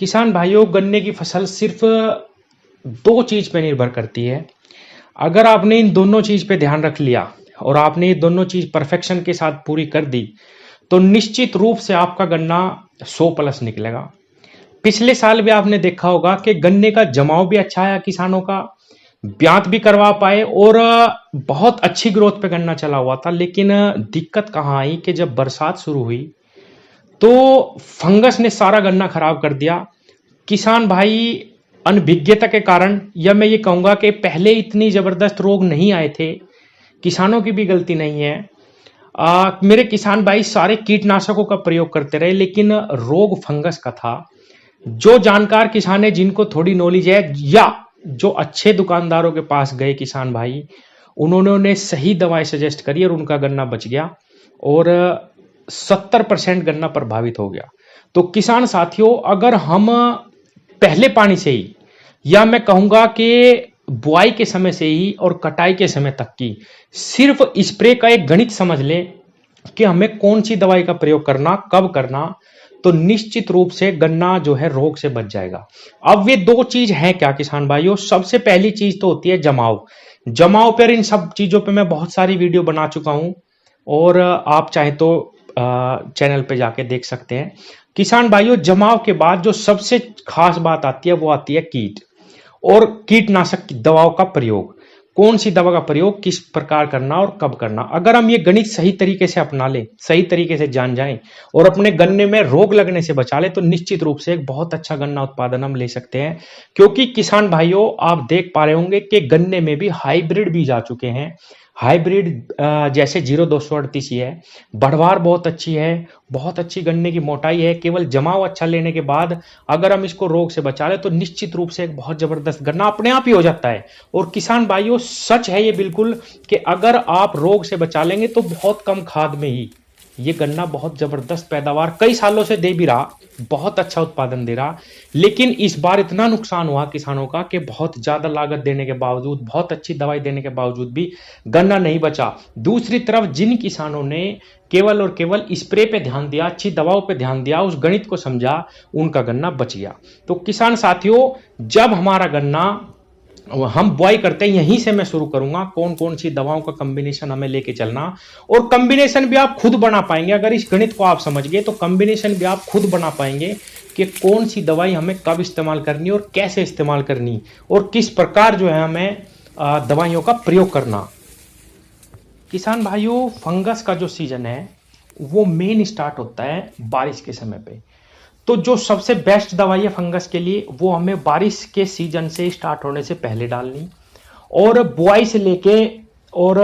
किसान भाइयों, गन्ने की फसल सिर्फ दो चीज पे निर्भर करती है। अगर आपने इन दोनों चीज पे ध्यान रख लिया और आपने ये दोनों चीज परफेक्शन के साथ पूरी कर दी तो निश्चित रूप से आपका गन्ना 100+ निकलेगा। पिछले साल भी आपने देखा होगा कि गन्ने का जमाव भी अच्छा आया, किसानों का ब्यात भी करवा पाए और बहुत अच्छी ग्रोथ पे गन्ना चला हुआ था। लेकिन दिक्कत कहाँ आई कि जब बरसात शुरू हुई तो फंगस ने सारा गन्ना खराब कर दिया। किसान भाई अनभिज्ञता के कारण, या मैं ये कहूंगा कि पहले इतनी जबरदस्त रोग नहीं आए थे, किसानों की भी गलती नहीं है। मेरे किसान भाई सारे कीटनाशकों का प्रयोग करते रहे लेकिन रोग फंगस का था। जो जानकार किसान है, जिनको थोड़ी नॉलेज है, या जो अच्छे दुकानदारों के पास गए किसान भाई, उन्होंने सही दवाई सजेस्ट करी और उनका गन्ना बच गया और 70% गन्ना प्रभावित हो गया। तो किसान साथियों, अगर हम पहले पानी से ही, या मैं कहूंगा कि बुआई के समय से ही और कटाई के समय तक की सिर्फ स्प्रे का एक गणित समझ ले कि हमें कौन सी दवाई का प्रयोग करना, कब करना, तो निश्चित रूप से गन्ना जो है रोग से बच जाएगा। अब वे दो चीज हैं क्या किसान भाइयों? सबसे पहली चीज तो होती है जमाव। जमाव पर इन सब चीजों पे मैं बहुत सारी वीडियो बना चुका हूं और आप चाहे तो चैनल पे जाके देख सकते हैं। किसान भाइयों, जमाव के बाद जो सबसे खास बात आती है वो आती है कीट और कीटनाशक की दवाओं का प्रयोग। कौन सी दवा का प्रयोग किस प्रकार करना और कब करना, अगर हम ये गणित सही तरीके से अपना ले, सही तरीके से जान जाएं और अपने गन्ने में रोग लगने से बचा ले, तो निश्चित रूप से एक बहुत अच्छा गन्ना उत्पादन हम ले सकते हैं। क्योंकि किसान भाइयों, आप देख पा रहे होंगे कि गन्ने में भी हाइब्रिड बीज आ चुके हैं। हाइब्रिड जैसे 0238 ही है, बढ़वार बहुत अच्छी है, बहुत अच्छी गन्ने की मोटाई है। केवल जमाव अच्छा लेने के बाद अगर हम इसको रोग से बचा ले तो निश्चित रूप से एक बहुत जबरदस्त गन्ना अपने आप ही हो जाता है। और किसान भाइयों, सच है ये बिल्कुल कि अगर आप रोग से बचा लेंगे तो बहुत कम खाद में ही ये गन्ना बहुत जबरदस्त पैदावार कई सालों से दे भी रहा, बहुत अच्छा उत्पादन दे रहा। लेकिन इस बार इतना नुकसान हुआ किसानों का कि बहुत ज्यादा लागत देने के बावजूद, बहुत अच्छी दवाई देने के बावजूद भी गन्ना नहीं बचा। दूसरी तरफ जिन किसानों ने केवल और केवल स्प्रे पे ध्यान दिया, अच्छी दवाओं पे ध्यान दिया, उस गणित को समझा, उनका गन्ना बच गया। तो किसान साथियों, जब हमारा गन्ना हम बुआई करते हैं, यहीं से मैं शुरू करूंगा कौन कौन सी दवाओं का कॉम्बिनेशन हमें लेके चलना, और कॉम्बिनेशन भी आप खुद बना पाएंगे। अगर इस गणित को आप समझ गए तो कॉम्बिनेशन भी आप खुद बना पाएंगे कि कौन सी दवाई हमें कब इस्तेमाल करनी और कैसे इस्तेमाल करनी और किस प्रकार जो है हमें दवाइयों का प्रयोग करना। किसान भाइयों, फंगस का जो सीजन है वो मेन स्टार्ट होता है बारिश के समय पे। तो जो सबसे बेस्ट दवाई है फंगस के लिए वो हमें बारिश के सीजन से स्टार्ट होने से पहले डालनी, और बुआई से लेके और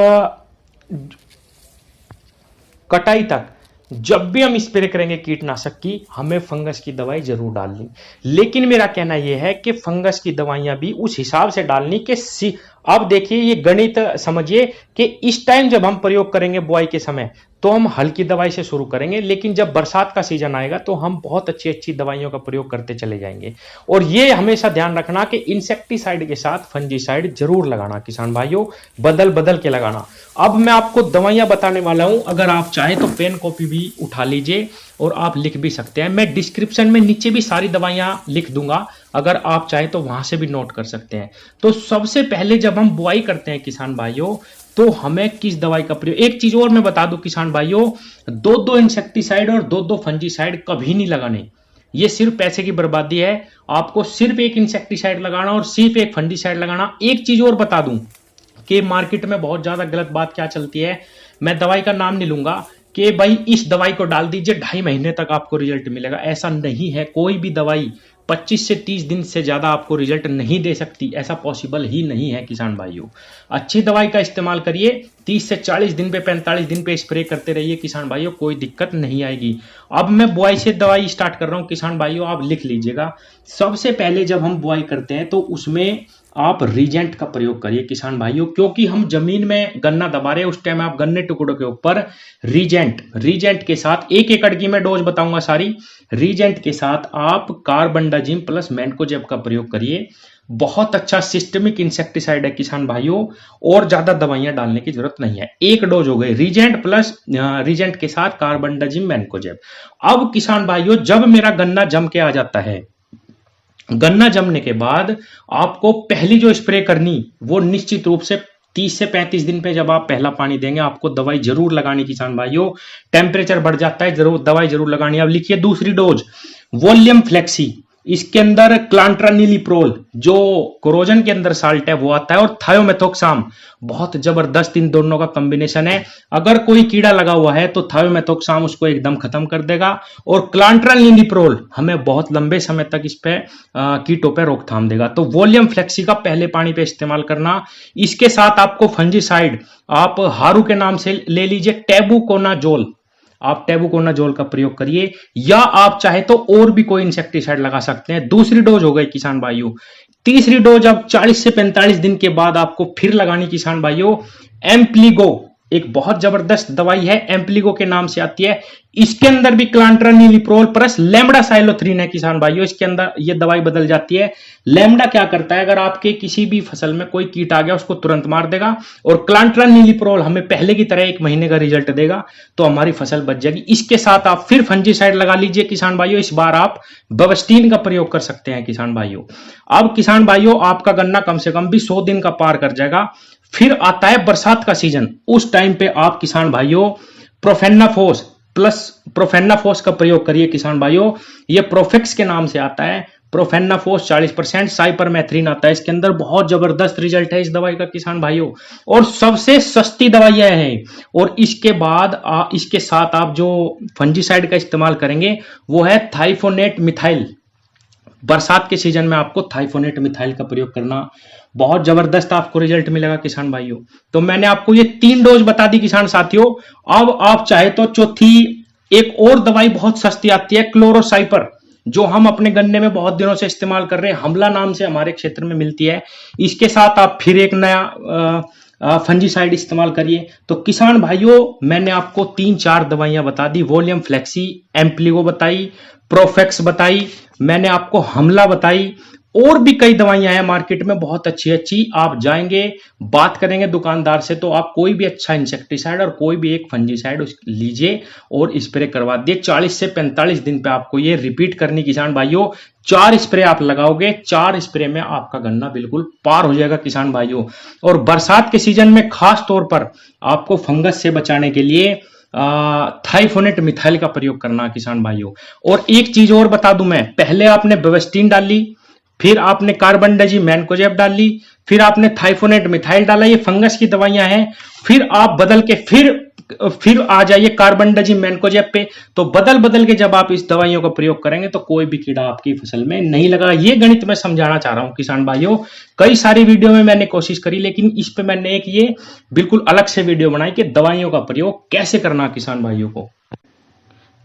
कटाई तक जब भी हम स्प्रे करेंगे कीटनाशक की, हमें फंगस की दवाई जरूर डालनी। लेकिन मेरा कहना यह है कि फंगस की दवाइयां भी उस हिसाब से डालनी कि अब देखिए, ये गणित समझिए कि इस टाइम जब हम प्रयोग करेंगे बुआई के समय तो हम हल्की दवाई से शुरू करेंगे, लेकिन जब बरसात का सीजन आएगा तो हम बहुत अच्छी अच्छी दवाइयों का प्रयोग करते चले जाएंगे। और ये हमेशा ध्यान रखना कि इंसेक्टिसाइड के साथ फंजीसाइड जरूर लगाना किसान भाइयों, बदल बदल के लगाना। अब मैं आपको दवाइयां बताने वाला हूं, अगर आप चाहें तो पेन कॉपी भी उठा लीजिए और आप लिख भी सकते हैं। मैं डिस्क्रिप्शन में नीचे भी सारी दवाइयां लिख दूंगा, अगर आप चाहें तो वहां से भी नोट कर सकते हैं। तो सबसे पहले जब हम बुआई करते हैं किसान भाइयों, तो हमें किस दवाई का प्रयोग, एक चीज और मैं बता दूं किसान भाइयों, दो दो इंसेक्टिसाइड और दो दो फंजीसाइड कभी नहीं लगाने। ये सिर्फ पैसे की बर्बादी है। आपको सिर्फ एक इंसेक्टिसाइड लगाना और सिर्फ एक फंजीसाइड लगाना। एक चीज और बता दूं कि मार्केट में बहुत ज्यादा गलत बात क्या चलती है, मैं दवाई का नाम नहीं लूंगा, कि भाई इस दवाई को डाल दीजिए 2.5 महीने तक आपको रिजल्ट मिलेगा। ऐसा नहीं है। कोई भी दवाई 25 से 30 दिन से ज्यादा आपको रिजल्ट नहीं दे सकती, ऐसा पॉसिबल ही नहीं है किसान भाइयों। अच्छी दवाई का इस्तेमाल करिए, 30 से 40 दिन पे, 45 दिन पे स्प्रे करते रहिए किसान भाइयों, कोई दिक्कत नहीं आएगी। अब मैं बुआई से दवाई स्टार्ट कर रहा हूं किसान भाइयों, आप लिख लीजिएगा। सबसे पहले जब हम बुआई करते हैं तो उसमें आप रीजेंट का प्रयोग करिए किसान भाइयों, क्योंकि हम जमीन में गन्ना दबा रहे हैं, उस टाइम आप गन्ने टुकड़ों के ऊपर रीजेंट के साथ 1 एकड़ की मैं डोज बताऊंगा सारी, रीजेंट के साथ आप कार्बनडाजिम प्लस मैनकोजेब का प्रयोग करिए। बहुत अच्छा सिस्टमिक इंसेक्टिसाइड है किसान भाइयों, और ज्यादा दवाइयां डालने की जरूरत नहीं है। एक डोज हो गई रीजेंट प्लस रीजेंट के साथ कार्बनडाजिम मैनकोजेब। अब किसान भाइयों, जब मेरा गन्ना जम के आ जाता है, गन्ना जमने के बाद आपको पहली जो स्प्रे करनी वो निश्चित रूप से 30 से 35 दिन पे जब आप पहला पानी देंगे आपको दवाई जरूर लगानी किसान भाइयों। टेम्परेचर बढ़ जाता है, जरूर दवाई जरूर लगानी। अब लिखिए दूसरी डोज वॉल्यूम फ्लेक्सी, इसके अंदर क्लांट्रानिलीप्रोल जो कोरोजन के अंदर साल्ट है वो आता है, और थायोमेथोक्साम, बहुत जबरदस्त इन दोनों का कॉम्बिनेशन है। अगर कोई कीड़ा लगा हुआ है तो थायोमेथोक्साम उसको एकदम खत्म कर देगा, और क्लांट्रानिलीप्रोल हमें बहुत लंबे समय तक इस पे कीटों पे रोकथाम देगा। तो वॉल्यूम फ्लेक्सी का पहले पानी पे इस्तेमाल करना। इसके साथ आपको फंजीसाइड आप हारू के नाम से ले लीजिए, टेबुकोनाजोल, आप टेबुकोनाजोल का प्रयोग करिए, या आप चाहे तो और भी कोई इंसेक्टिसाइड लगा सकते हैं। दूसरी डोज हो गई किसान भाइयों। तीसरी डोज अब 40 से 45 दिन के बाद आपको फिर लगानी किसान भाइयों, एम्प्लीगो, एक बहुत जबरदस्त दवाई है, एम्प्लीगो के नाम से आती है। इसके अंदर भी क्लांट्रानिलीप्रोल प्लस लैम्ब्डासाइलोथ्रीन है किसान भाइयों। इसके अंदर ये दवाई बदल जाती है। लैम्ब्डा क्या करता है, अगर आपके किसी भी फसल में कोई कीट आ गया उसको तुरंत मार देगा, और क्लांट्रानिलीप्रोल हमें पहले की तरह 1 महीने का रिजल्ट देगा, तो हमारी फसल बच जाएगी। इसके साथ आप फिर फंजीसाइड लगा लीजिए किसान भाइयों। इस बार आप बवस्टीन का प्रयोग कर सकते हैं किसान भाइयों। अब किसान भाइयों आपका गन्ना कम से कम भी 100 दिन का पार कर जाएगा। फिर आता है बरसात का सीजन, उस टाइम पे आप किसान भाइयों प्रोफेनाफोस प्लस प्रोफेनाफोस का प्रयोग करिए किसान भाइयों। ये प्रोफेक्स के नाम से आता है, प्रोफेनाफोस 40%, साइपरमेथ्रिन आता है इसके अंदर। बहुत जबरदस्त रिजल्ट है इस दवाई का किसान भाइयों, और सबसे सस्ती दवाइयां हैं। और इसके बाद इसके साथ आप जो फंजीसाइड का इस्तेमाल करेंगे वो है थाइफोनेट मिथाइल। बरसात के सीजन में आपको थाइफोनेट मिथाइल का प्रयोग करना, बहुत जबरदस्त आपको रिजल्ट मिलेगा किसान भाइयों। तो मैंने आपको ये 3 डोज बता दी किसान साथियों। अब आप चाहे तो चौथी एक और दवाई बहुत सस्ती आती है, क्लोरोसाइपर, जो हम अपने गन्ने में बहुत दिनों से इस्तेमाल कर रहे हैं, हमला नाम से हमारे क्षेत्र में मिलती है। इसके साथ आप फिर एक नया फंजीसाइड इस्तेमाल करिए। तो किसान भाइयों मैंने आपको 3-4 दवाइयां बता दी, वॉल्यूम फ्लेक्सी, एम्प्लीगो बताई, प्रोफेक्स बताई, मैंने आपको हमला बताई, और भी कई दवाइयां हैं मार्केट में बहुत अच्छी अच्छी। आप जाएंगे बात करेंगे दुकानदार से तो आप कोई भी अच्छा इंसेक्टिसाइड और कोई भी एक फंजीसाइड लीजिए और स्प्रे करवा दिए। 40 से 45 दिन पे आपको ये रिपीट करनी किसान भाइयों। 4 स्प्रे आप लगाओगे, 4 स्प्रे में आपका गन्ना बिल्कुल पार हो जाएगा किसान भाइयों। और बरसात के सीजन में खास तौर पर आपको फंगस से बचाने के लिए थाइफोनेट मिथाइल का प्रयोग करना किसान भाइयों। और एक चीज और बता दूं मैं, पहले आपने बेवेस्टीन डाली, फिर आपने कार्बनडाजिम मैनकोजेब डाली, फिर आपने थाइफोनेट मिथाइल डाला, ये फंगस की दवाइयां हैं। फिर आप बदल के फिर आ जाइए कार्बनडाजिम मैनकोजेब पे। तो बदल बदल के जब आप इस दवाइयों का प्रयोग करेंगे तो कोई भी कीड़ा आपकी फसल में नहीं लगा। ये गणित मैं समझाना चाह रहा हूं किसान भाइयों। कई सारी वीडियो में मैंने कोशिश करी, लेकिन इस पे मैंने एक ये बिल्कुल अलग से वीडियो बनाई कि दवाइयों का प्रयोग कैसे करना किसान भाइयों को।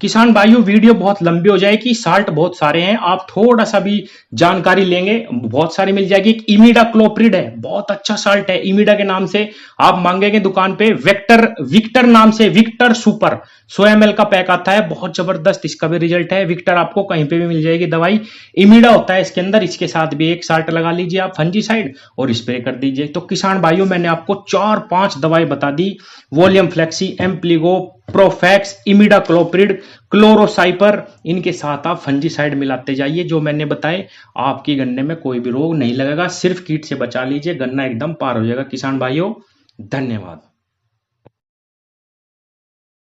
किसान भाइयों वीडियो बहुत लंबी हो जाएगी, साल्ट बहुत सारे हैं, आप थोड़ा सा भी जानकारी लेंगे बहुत सारी मिल जाएगी। एक इमिडा क्लोप्रिड है, बहुत अच्छा साल्ट है, इमिडा के नाम से आप मांगेंगे दुकान पे। विक्टर नाम से, विक्टर सुपर 100 ml का पैक आता है, बहुत जबरदस्त इसका भी रिजल्ट है। विक्टर आपको कहीं पे भी मिल जाएगी दवाई, इमिडा होता है इसके अंदर। इसके साथ भी एक साल्ट लगा लीजिए आप फंजीसाइड और स्प्रे कर दीजिए। तो किसान भाइयों मैंने आपको 4-5 दवाई बता दी, वॉल्यूम फ्लेक्सी, एम्प्लीगो, प्रोफेक्स, इमिडा क्लोप्रिड, क्लोरोसाइपर, इनके साथ आप फंजीसाइड मिलाते जाइए जो मैंने बताए। आपकी गन्ने में कोई भी रोग नहीं लगेगा, सिर्फ कीट से बचा लीजिए, गन्ना एकदम पार हो जाएगा किसान भाइयों। धन्यवाद।